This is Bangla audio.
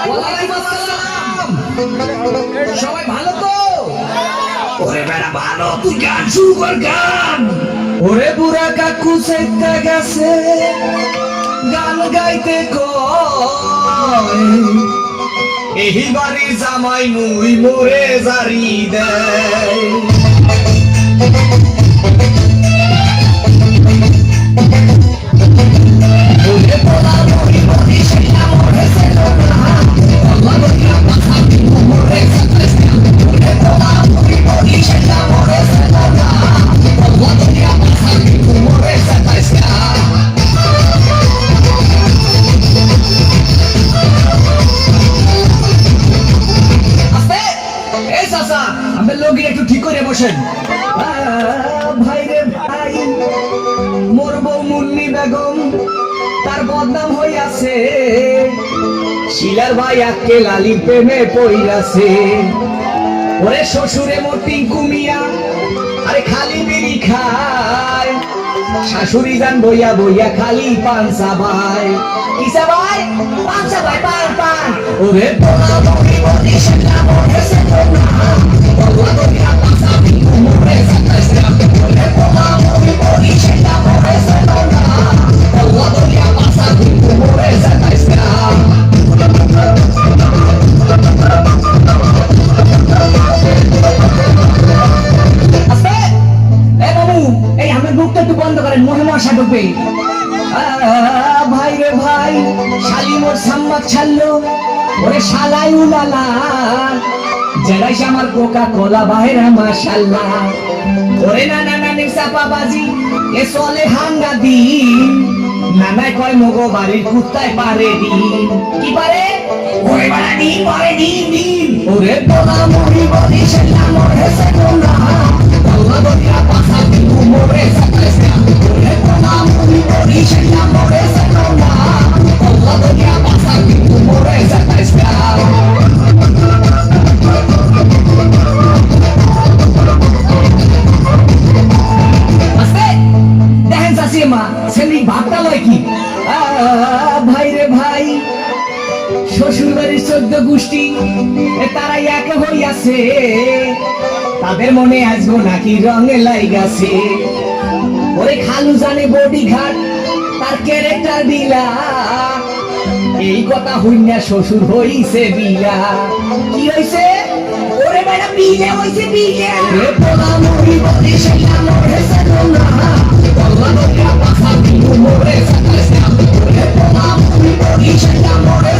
ওয়ালাইকুম আসসালাম। সবাই ভালো তো? ওরে বেটা ভালো, তুই গান শুরু কর গান। ওরে বুড়া কাকু সেটা গেছে গান গাইতে কয়, এই বাড়ির জামাই মুই মোরে জারি দেয়। ওরে পোলা মরি মরি সেটা মরে ছিল না, আল্লাহ বলিয়া কথা দিমু মোরে সাতাইছে। ওরে পোলা মরি মরি সেটা মরে ছিল না, আল্লাহ বলিয়া কথা দিমু মোরে সাতাইছে। আস্তে এই চাচা, আমার লোক একটু ঠিক করে বসেন। ভাই রে ভাই, মোর বউ মুন্নি বেগম তার বদনাম হইয়াছে, শিলার ভাই আজকে লালির প্রেমে পইরাছে। ওরে শ্বশুরে মোর টিঙ্কু মিয়া আরে খালি বিড়ি খায়, শাশুড়ি গান বইয়া বইয়া খালি পান চাবায়। কি চাবায়? পান চাবায়, পান পান। ওরে পোলা বড়ি বড়ি সেটা মরে ছিল না, আল্লাহ বলিয়া কথা দিমু মোরে সাতাইছে। ওরে পোলা বড়ি বড়ি সেটা মরে ছিল না, আল্লাহ বলিয়া কথা দিমু মোরে সাতাইছে। আস্তে এ বাবু, এই আমার বুকটা একটু বন্ধ করেন, মহে মশা ঢুকবে। ভাই রে ভাই, শালি মোর সাম্বাক ছাড়লো, ওরে শালাই উলালা, জেরাইছে আমার কোকা কোলা বাহেরা মাশাল্লাহ। ওরে নানা নানি চাপা বাজি এ চলে হাঙ্গা দিন, নানাই কয় মগো বাড়ির কুত্তায় পারে দিন। কি পারে? ওরে বাড়া দিন পারে দিন দিন। ওরে পোলা মরি বলি সেটা মরে সেটা না, আল্লাহ বলিয়া কথা দিমু মোরে সাতাইছে। ওরে পোলা মরি বলি সেটা মরে সেটা না, আল্লাহ বলিয়া কথা দিমু মোরে সাতাইছে। দেখেন চাষিমা সেদিন ভাবটা লয় কি? ভাই রে ভাই, শ্বশুর বাড়ির 14 গোষ্ঠী তারা এক হইয়াছে, তাদের মনে আসবো নাকি রঙে লাইগাছে। ওরে খালু জানে বডি ঘাট তার ক্যারেক্টার দিলা, এই কথা হইনা শ্বশুর হইছে বিলা। কি হইছে? ওরে বেটা বিলে হইছে বিলে। ওরে পোলা মরি বলি সেটা মরে ছিল না, আল্লাহ বলিয়া কথা দিমু মোরে সাতাইছে। ওরে পোলা মরি বলি সেটা মরে